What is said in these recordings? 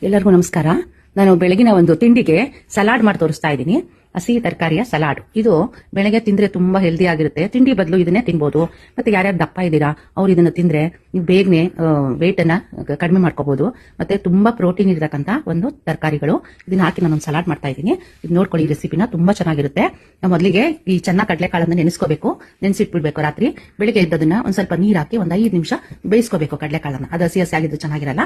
ಎಲ್ಲರಿಗೂ ನಮಸ್ಕಾರ. ನಾನು ಬೆಳಗಿನ ಒಂದು ತಿಂಡಿಗೆ ಸಲಾಡ್ ಮಾಡಿ ತೋರಿಸ್ತಾ ಇದ್ದೀನಿ. ಹಸಿ ತರಕಾರಿಯ ಸಲಾಡ್. ಇದು ಬೆಳಗ್ಗೆ ತಿಂದ್ರೆ ತುಂಬಾ ಹೆಲ್ದಿ ಆಗಿರುತ್ತೆ. ತಿಂಡಿ ಬದಲು ಇದನ್ನೇ ತಿನ್ಬೋದು. ಮತ್ತೆ ಯಾರ್ಯಾರು ದಪ್ಪ ಇದ್ದೀರಾ ಅವ್ರು ಇದನ್ನ ತಿಂದ್ರೆ ನೀವು ಬೇಗನೆ ವೇಟ್ ಅನ್ನ ಕಡಿಮೆ ಮಾಡ್ಕೋಬಹುದು. ಮತ್ತೆ ತುಂಬಾ ಪ್ರೋಟೀನ್ ಇರತಕ್ಕಂತ ಒಂದು ತರಕಾರಿಗಳು. ಇದನ್ನ ಹಾಕಿ ನಾನು ಸಲಾಡ್ ಮಾಡ್ತಾ ಇದ್ದೀನಿ. ಇದು ನೋಡ್ಕೊಳ್ಳಿ, ರೆಸಿಪಿನ ತುಂಬಾ ಚೆನ್ನಾಗಿರುತ್ತೆ. ಮೊದಲಿಗೆ ಈ ಚೆನ್ನಾಗಿ ಕಡಲೆಕಾಳನ್ನ ನೆನೆಸ್ಕೋಬೇಕು. ನೆನೆಸಿಟ್ಬಿಡ್ಬೇಕು ರಾತ್ರಿ. ಬೆಳಿಗ್ಗೆ ಇದ್ದದನ್ನ ಒಂದ್ ಸ್ವಲ್ಪ ನೀರ್ ಹಾಕಿ ಒಂದ್ 5 ನಿಮಿಷ ಬೇಯಿಸ್ಕೋಬೇಕು ಕಡಲೆಕಾಳನ್ನ. ಅದು ಹಸಿ ಹಸಿ ಆಗಿದ್ದು ಚೆನ್ನಾಗಿರಲ್ಲ.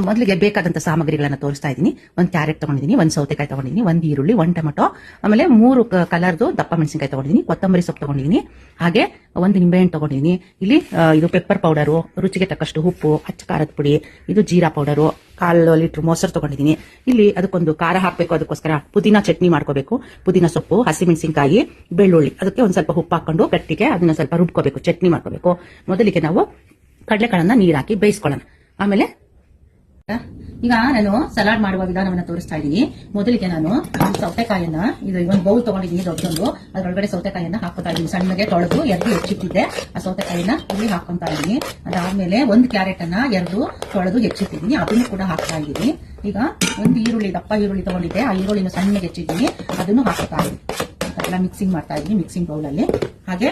ಮೊದಲಿಗೆ ಬೇಕಾದಂತ ಸಾಮಗ್ರಿಗಳನ್ನ ತೋರಿಸ್ತಾ ಇದ್ದೀನಿ. ಒಂದು ಕ್ಯಾರೆಟ್ ತಗೊಂಡಿದ್ದೀನಿ, ಒಂದು ಸೌತೆಕಾಯಿ ತಗೊಂಡಿದ್ದೀನಿ, ಒಂದು ಈರುಳ್ಳಿ, ಒಂದು ಟೊಮೆಟೊ, ಆಮೇಲೆ 3 ಕಲರ್ದು ದಪ್ಪ ಮೆಣಸಿನಕಾಯಿ ತಗೊಂಡಿದ್ದೀನಿ, ಕೊತ್ತಂಬರಿ ಸೊಪ್ಪು ತಗೊಂಡಿದ್ದೀನಿ, ಹಾಗೆ ಒಂದು ನಿಂಬೆಹಣ್ಣು ತಗೊಂಡಿದ್ದೀನಿ. ಇಲ್ಲಿ ಇದು ಪೆಪ್ಪರ್ ಪೌಡರು, ರುಚಿಗೆ ತಕ್ಕಷ್ಟು ಉಪ್ಪು, ಅಚ್ಚ ಖಾರದ ಪುಡಿ, ಇದು ಜೀರಾ ಪೌಡರು, 1/4 ಲೀಟರ್ ಮೊಸರು ತಗೊಂಡಿದ್ದೀನಿ. ಇಲ್ಲಿ ಅದಕ್ಕೊಂದು ಖಾರ ಹಾಕಬೇಕು. ಅದಕ್ಕೋಸ್ಕರ ಪುದೀನ ಚಟ್ನಿ ಮಾಡ್ಕೋಬೇಕು. ಪುದೀನ ಸೊಪ್ಪು, ಹಸಿಮೆಣಸಿನಕಾಯಿ, ಬೆಳ್ಳುಳ್ಳಿ, ಅದಕ್ಕೆ ಒಂದ್ ಸ್ವಲ್ಪ ಉಪ್ಪು ಹಾಕೊಂಡು ಗಟ್ಟಿಗೆ ಅದನ್ನ ಸ್ವಲ್ಪ ರುಬ್ಕೋಬೇಕು, ಚಟ್ನಿ ಮಾಡ್ಕೋಬೇಕು. ಮೊದಲಿಗೆ ನಾವು ಕಡಲೆಕಾಳನ್ನ ನೀರ್ ಹಾಕಿ ಬೇಯಿಸ್ಕೊಳ್ಳೋಣ. ಆಮೇಲೆ ಈಗ ನಾನು ಸಲಾಡ್ ಮಾಡುವ ವಿಧಾನವನ್ನ ತೋರಿಸ್ತಾ ಇದ್ದೀನಿ. ಮೊದಲಿಗೆ ನಾನು ಸೌತೆಕಾಯಿಯನ್ನ ಇದು ಒಂದು ಬೌಲ್ ತಗೊಂಡಿದ್ದೀನಿ ದೊಡ್ಡದೊಂದು. ಅದರೊಳಗಡೆ ಸೌತೆಕಾಯಿಯನ್ನ ಹಾಕೋತಾ ಇದ್ದೀನಿ. ಸಣ್ಣಗೆ ತೊಳೆದು ಎರ್ದು ಹೆಚ್ಚಿಟ್ಟಿದ್ದೆ. ಆ ಸೌತೆಕಾಯಿನ ಇಲ್ಲಿ ಹಾಕೊಂತಾ ಇದ್ದೀನಿ. ಅದಾದ್ಮೇಲೆ ಒಂದು ಕ್ಯಾರೆಟ್ ಅನ್ನ ಎರ್ದು ತೊಳೆದು ಹೆಚ್ಚಿಟ್ಟಿದ್ದೀನಿ, ಅದನ್ನು ಕೂಡ ಹಾಕ್ತಾ ಇದ್ದೀನಿ. ಈಗ ಒಂದು ಈರುಳ್ಳಿ, ದಪ್ಪ ಈರುಳ್ಳಿ ತಗೊಂಡಿದ್ದೆ, ಆ ಈರುಳ್ಳಿನ ಸಣ್ಣಗೆ ಹೆಚ್ಚಿದ್ದೀನಿ, ಅದನ್ನು ಹಾಕ್ತಾ ಇದ್ದೀನಿ. ಎಲ್ಲ ಮಿಕ್ಸಿಂಗ್ ಮಾಡ್ತಾ ಇದ್ದೀನಿ ಮಿಕ್ಸಿಂಗ್ ಬೌಲ್ ಅಲ್ಲಿ. ಹಾಗೆ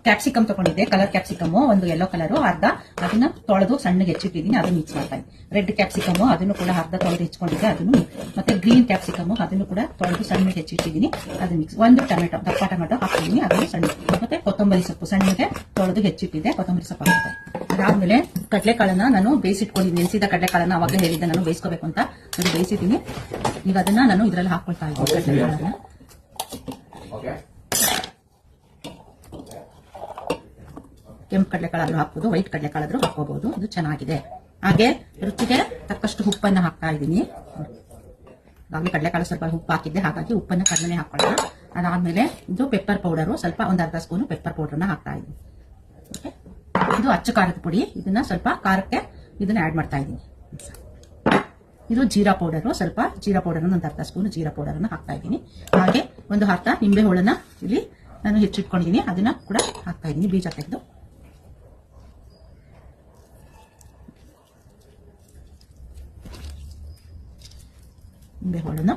ಕ್ಯಾಪ್ಸಿಕಮ್ ತಗೊಂಡಿದ್ದೆ, ಕಲರ್ ಕ್ಯಾಪ್ಸಿಕಮ್, ಒಂದು ಯೆಲ್ಲೋ ಕಲರ್ ಅರ್ಧ, ಅದನ್ನ ತೊಳೆದು ಸಣ್ಣಗೆ ಹೆಚ್ಚಿಟ್ಟಿದ್ದೀನಿ, ಅದನ್ನ ಮಿಕ್ಸ್ ಮಾಡ್ತಾ ಇದ್ದೀನಿ. ರೆಡ್ ಕ್ಯಾಪ್ಸಿಕಮ್ ಅದನ್ನು ಕೂಡ ಅರ್ಧ ತೊಳೆದು ಹೆಚ್ಕೊಂಡಿದ್ದೆ, ಅದನ್ನು. ಮತ್ತೆ ಗ್ರೀನ್ ಕ್ಯಾಪ್ಸಿಕಮ್ ಅದನ್ನು ಕೂಡ ತೊಳೆದು ಸಣ್ಣಗೆ ಹೆಚ್ಚಿಟ್ಟಿದ್ದೀನಿ, ಅದನ್ನ ಮಿಕ್ಸ್. ಒಂದು ಟೊಮೆಟೊ, ದಪ್ಪ ಟೊಮೆಟೊ ಹಾಕಿದ್ದೀನಿ, ಅದನ್ನು ಸಣ್ಣ. ಮತ್ತೆ ಕೊತ್ತಂಬರಿ ಸೊಪ್ಪು ಸಣ್ಣಗೆ ತೊಳೆದು ಹೆಚ್ಚಿಟ್ಟಿದ್ದೆ, ಕೊತ್ತಂಬರಿ ಸೊಪ್ಪು ಹಾಕ್ತಾ ಇದ್ದೀನಿ. ಅದಾದ್ಮೇಲೆ ಕಡಲೆಕಾಳನ್ನ ನಾನು ಬೇಯಿಸಿಟ್ಕೊಂಡಿದ್ದೀನಿ. ನೆನೆಸಿದ ಕಡಲೆಕಾಳನ್ನ ಅವಾಗಲೇ ಹೇಳಿದ್ದೆ ನಾನು ಬೇಯಿಸ್ಕೋಬೇಕು ಅಂತ. ಅದು ಬೇಯಿಸಿದ್ದೀನಿ. ಈಗ ಅದನ್ನ ನಾನು ಇದರಲ್ಲಿ ಹಾಕೊಳ್ತಾ ಇದ್ದೀನಿ ಕಡಲೆಕಾಳನ್ನ. ಕೆಂಪು ಕಡಲೆಕಾಳಾದ್ರೂ ಹಾಕ್ಬೋದು, ವೈಟ್ ಕಡಲೆಕಾಳಾದ್ರೂ ಹಾಕೋಬಹುದು. ಇದು ಚೆನ್ನಾಗಿದೆ. ಹಾಗೆ ರುಚಿಗೆ ತಕ್ಕಷ್ಟು ಉಪ್ಪನ್ನ ಹಾಕ್ತಾ ಇದ್ದೀನಿ. ಹಾಗೆ ಕಡಲೆಕಾಳು ಸ್ವಲ್ಪ ಉಪ್ಪು ಹಾಕಿದ್ದೆ, ಹಾಗಾಗಿ ಉಪ್ಪನ್ನ ಕಡಿಮೆ ಹಾಕೊಳ್ಳೋಣ. ಅದಾದ್ಮೇಲೆ ಇದು ಪೆಪ್ಪರ್ ಪೌಡರು, ಸ್ವಲ್ಪ ಒಂದು ಅರ್ಧ ಸ್ಪೂನ್ ಪೆಪ್ಪರ್ ಪೌಡರ್ನ ಹಾಕ್ತಾ ಇದ್ದೀನಿ. ಇದು ಅಚ್ಚ ಖಾರದ ಪುಡಿ, ಇದನ್ನ ಸ್ವಲ್ಪ ಖಾರಕ್ಕೆ ಇದನ್ನ ಆಡ್ ಮಾಡ್ತಾ ಇದ್ದೀನಿ. ಇದು ಜೀರಾ ಪೌಡರು, ಸ್ವಲ್ಪ ಜೀರಾ ಪೌಡರ್, ಒಂದು ಅರ್ಧ ಸ್ಪೂನ್ ಜೀರಾ ಪೌಡರ್ ಅನ್ನ ಹಾಕ್ತಾ ಇದ್ದೀನಿ. ಹಾಗೆ ಒಂದು ಅರ್ಧ ನಿಂಬೆ ಹೋಳನ್ನ ಇಲ್ಲಿ ನಾನು ಹೆಚ್ಚಿಟ್ಕೊಂಡಿದ್ದೀನಿ, ಅದನ್ನ ಕೂಡ ಹಾಕ್ತಾ ಇದ್ದೀನಿ, ಬೀಜ ತೆಗೆದು. ನಿಂಬೆ ಹೋಳನ್ನ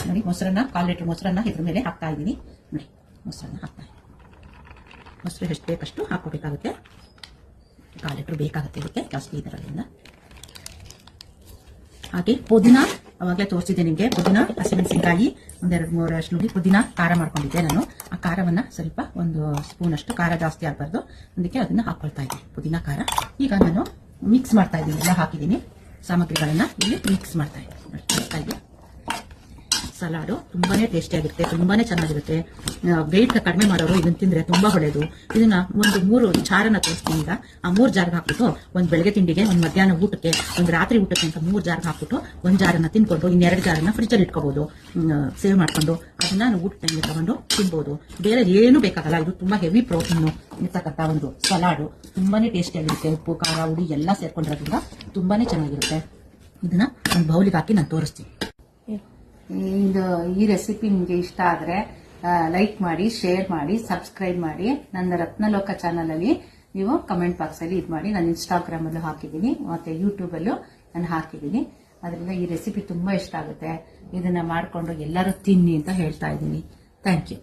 ನೋಡಿ. ಮೊಸರನ್ನ 1/4 ಲೀಟರ್ ಮೊಸರನ್ನ ಇದ್ರ ಮೇಲೆ ಹಾಕ್ತಾ ಇದ್ದೀನಿ. ನೋಡಿ, ಮೊಸರನ್ನ ಹಾಕ್ತಾ ಇದ್ದೀನಿ. ಮೊಸರು ಎಷ್ಟು ಬೇಕಷ್ಟು ಹಾಕೋಬೇಕಾಗುತ್ತೆ. 1/4 ಲೀಟರ್ ಬೇಕಾಗುತ್ತೆ ಇದಕ್ಕೆ, ಜಾಸ್ತಿ ಇದರಲ್ಲಿಂದ. ಹಾಗೆ ಪುದೀನ ಅವಾಗಲೇ ತೋರಿಸಿದ್ದೆ ನಿಮಗೆ. ಪುದೀನ, ಹಸಿಮೆಣಸಿನಕಾಯಿ, 1-2-3 ಅಷ್ಟು ನೋಡಿ ಪುದೀನ ಖಾರ ಮಾಡ್ಕೊಂಡಿದ್ದೆ ನಾನು. ಆ ಖಾರವನ್ನ ಸ್ವಲ್ಪ 1 ಸ್ಪೂನ್ ಅಷ್ಟು, ಖಾರ ಜಾಸ್ತಿ ಆಗಬಾರ್ದು, ಅದಕ್ಕೆ ಅದನ್ನ ಹಾಕೊಳ್ತಾ ಇದ್ದೀನಿ, ಪುದೀನ ಖಾರ. ಈಗ ನಾನು ಮಿಕ್ಸ್ ಮಾಡ್ತಾ ಇದ್ದೀನಿ, ಎಲ್ಲ ಹಾಕಿದ್ದೀನಿ ಸಾಮಗ್ರಿಗಳನ್ನ ಇಲ್ಲಿ ಮಿಕ್ಸ್ ಮಾಡ್ತಾ ಇದ್ದೀನಿ. ಸಲಾಡು ತುಂಬಾನೇ ಟೇಸ್ಟಿಯಾಗಿರುತ್ತೆ, ತುಂಬಾನೇ ಚೆನ್ನಾಗಿರುತ್ತೆ. ವೆಯ್ಟ್ ಕಡಿಮೆ ಮಾಡೋರು ಇದನ್ನ ತಿಂದ್ರೆ ತುಂಬಾ ಒಳ್ಳೆಯದು. ಇದನ್ನ ಒಂದು 3 ಜಾರನ್ನ ತೋರಿಸ್ತೀನಿ. ಈಗ ಆ 3 ಜಾರ್ಗೆ ಹಾಕ್ಬಿಟ್ಟು ಒಂದು ಬೆಳಗ್ಗೆ ತಿಂಡಿಗೆ, ಒಂದು ಮಧ್ಯಾಹ್ನ ಊಟಕ್ಕೆ, ಒಂದು ರಾತ್ರಿ ಊಟಕ್ಕೆ ಅಂತ 3 ಜಾರ್ಗೆ ಹಾಕ್ಬಿಟ್ಟು ಒಂದು ಜಾರನ್ನ ತಿನ್ಕೊಂಡು ಇನ್ನು 2 ಜಾರನ್ನ ಫ್ರಿಜ್ಜಲ್ಲಿ ಇಟ್ಕೋಬಹುದು, ಸೇವ್ ಮಾಡ್ಕೊಂಡು ಅದನ್ನ ಊಟ ಟೈಮ್ಗೆ ತಗೊಂಡು ತಿನ್ಬಹುದು. ಬೇರೆ ಏನು ಬೇಕಾಗಲ್ಲ. ಇದು ತುಂಬಾ ಹೆವಿ ಪ್ರೋಟೀನ್ ಇರ್ತಕ್ಕಂಥ ಒಂದು ಸಲಾಡು. ತುಂಬಾನೇ ಟೇಸ್ಟಿಯಾಗಿರುತ್ತೆ. ಉಪ್ಪು, ಖಾರ, ಹುಳಿ ಎಲ್ಲ ಸೇರ್ಕೊಂಡಿರೋದ್ರಿಂದ ತುಂಬಾನೇ ಚೆನ್ನಾಗಿರುತ್ತೆ. ಇದನ್ನ ಒಂದು ಬೌಲಿಗೆ ಹಾಕಿ ನಾನು ತೋರಿಸ್ತೀನಿ. ಈ ರೆಸಿಪಿ ನಿಮಗೆ ಇಷ್ಟ ಆದರೆ ಲೈಕ್ ಮಾಡಿ, ಶೇರ್ ಮಾಡಿ, ಸಬ್ಸ್ಕ್ರೈಬ್ ಮಾಡಿ. ನನ್ನ ರತ್ನಲೋಕ ಚಾನಲ್ ಅಲ್ಲಿ ನೀವು ಕಮೆಂಟ್ ಬಾಕ್ಸ್ ಅಲ್ಲಿ ಇದು ಮಾಡಿ. ನಾನು ಇನ್ಸ್ಟಾಗ್ರಾಮ್ ಅಲ್ಲೂ ಹಾಕಿದ್ದೀನಿ, ಮತ್ತೆ ಯೂಟ್ಯೂಬ್ ಅಲ್ಲೂ ನಾನು ಹಾಕಿದ್ದೀನಿ. ಅದರಿಂದ ಈ ರೆಸಿಪಿ ತುಂಬಾ ಇಷ್ಟ ಆಗುತ್ತೆ. ಇದನ್ನ ಮಾಡಿಕೊಂಡು ಎಲ್ಲರೂ ತಿನ್ನಿ ಅಂತ ಹೇಳ್ತಾ ಇದ್ದೀನಿ. Thank you.